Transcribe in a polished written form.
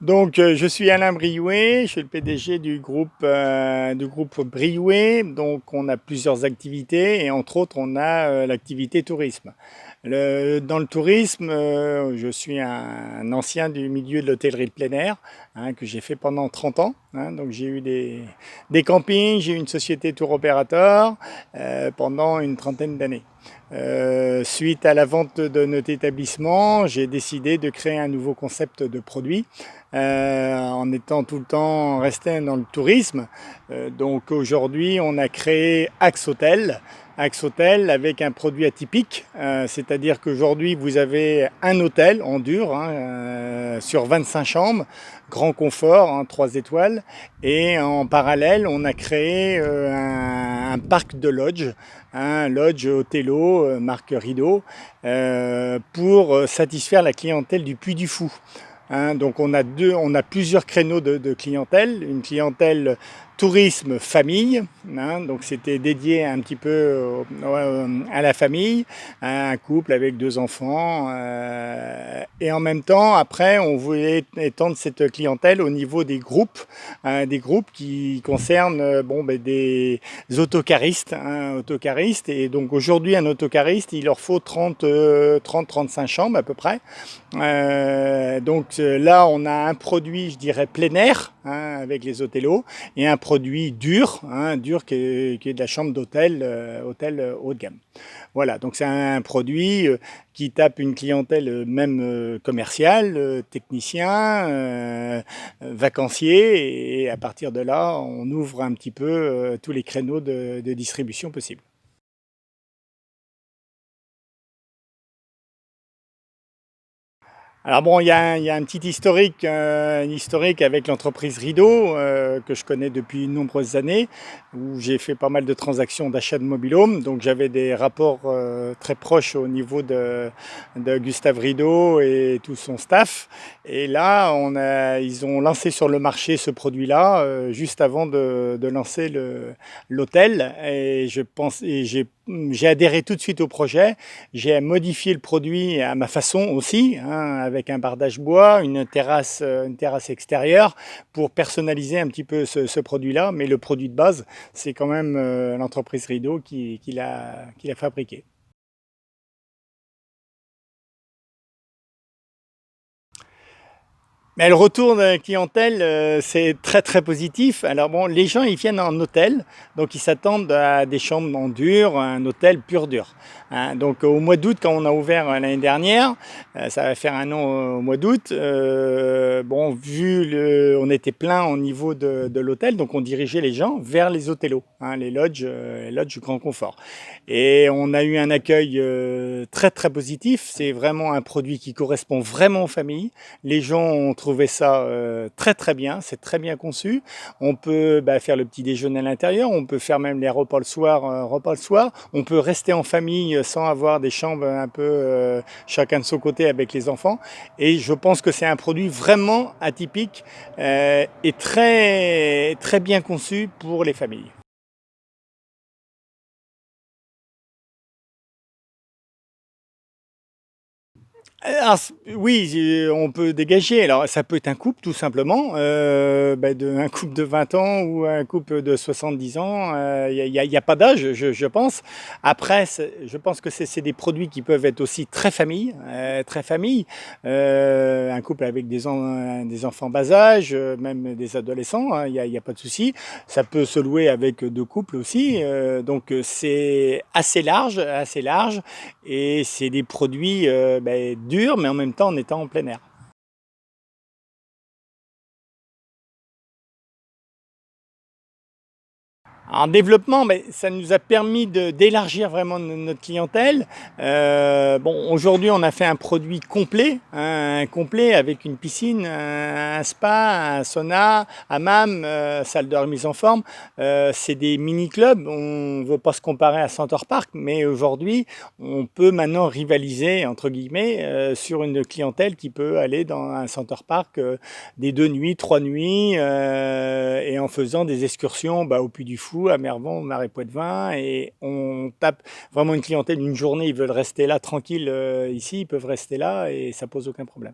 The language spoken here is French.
Donc, je suis Alain Brioué, je suis le PDG du groupe Brioué. Donc, on a plusieurs activités et entre autres, on a l'activité tourisme. Dans le tourisme, je suis un ancien du milieu de l'hôtellerie de plein air, que j'ai fait pendant 30 ans. Donc, j'ai eu des campings, j'ai eu une société tour opérateur pendant une trentaine d'années. Suite à la vente de notre établissement, j'ai décidé de créer un nouveau concept de produit en étant tout le temps resté dans le tourisme. Donc aujourd'hui, on a créé Axe Hôtel. Axe Hôtel avec un produit atypique, c'est-à-dire qu'aujourd'hui vous avez un hôtel en dur sur 25 chambres, grand confort, 3 étoiles, et en parallèle on a créé un parc de lodge, un lodge Othello, marque Rideau, pour satisfaire la clientèle du Puy du Fou. Donc on a plusieurs créneaux de clientèle, une clientèle tourisme famille, donc c'était dédié un petit peu à la famille, à un couple avec 2 enfants, et en même temps après on voulait étendre cette clientèle au niveau des groupes qui concernent des autocaristes, autocaristes, et donc aujourd'hui un autocariste il leur faut 30-35 chambres à peu près. Donc là, on a un produit, je dirais, plein air, avec les hôtelos, et un produit dur, dur qui est de la chambre d'hôtel, hôtel haut de gamme. Voilà, donc c'est un produit qui tape une clientèle même commerciale, technicien, vacancier, et à partir de là, on ouvre un petit peu tous les créneaux de distribution possibles. Alors bon, il y a un petit historique, une historique avec l'entreprise Rideau, que je connais depuis de nombreuses années, où j'ai fait pas mal de transactions d'achat de mobil-home. Donc j'avais des rapports très proches au niveau de Gustave Rideau et tout son staff. Et là, ils ont lancé sur le marché ce produit-là, juste avant de lancer l'hôtel. Et j'ai adhéré tout de suite au projet. J'ai modifié le produit à ma façon aussi, avec un bardage bois, une terrasse extérieure, pour personnaliser un petit peu ce produit-là. Mais le produit de base, c'est quand même l'entreprise Rideau qui l'a fabriqué. Mais le retour de clientèle, c'est très très positif. Alors bon, les gens ils viennent en hôtel, donc ils s'attendent à des chambres en dur, un hôtel pur dur. Donc au mois d'août, quand on a ouvert l'année dernière, ça va faire un an au mois d'août. Bon, on était plein au niveau de l'hôtel, donc on dirigeait les gens vers les hôtelos, les lodges grand confort. Et on a eu un accueil très très positif. C'est vraiment un produit qui correspond vraiment aux familles. Les gens ont trouvé ça très très bien, c'est très bien conçu. On peut faire le petit déjeuner à l'intérieur, on peut faire même les repas le soir, on peut rester en famille sans avoir des chambres un peu chacun de son côté avec les enfants. Et je pense que c'est un produit vraiment atypique et très très bien conçu pour les familles. Oui, on peut dégager. Alors, ça peut être un couple, tout simplement, un couple de 20 ans ou un couple de 70 ans. Il y a pas d'âge, je pense. Après, je pense que c'est des produits qui peuvent être aussi très famille, très famille. Un couple avec des enfants bas âge, même des adolescents, il y a pas de souci. Ça peut se louer avec 2 couples aussi. Donc, c'est assez large, assez large. Et c'est des produits durs, mais en même temps en étant en plein air. En développement, ça nous a permis d'élargir vraiment notre clientèle. Bon, aujourd'hui, on a fait un produit complet, un complet avec une piscine, un spa, un sauna, hammam, salle de remise en forme. C'est des mini-clubs. On ne veut pas se comparer à Center Park, mais aujourd'hui, on peut maintenant rivaliser, entre guillemets, sur une clientèle qui peut aller dans un Center Park des 2 nuits, 3 nuits, et en faisant des excursions au Puy du Fou, à Mervent, au Marais Poitevin, et on tape vraiment une clientèle une journée, ils veulent rester là tranquille ici, ils peuvent rester là et ça pose aucun problème.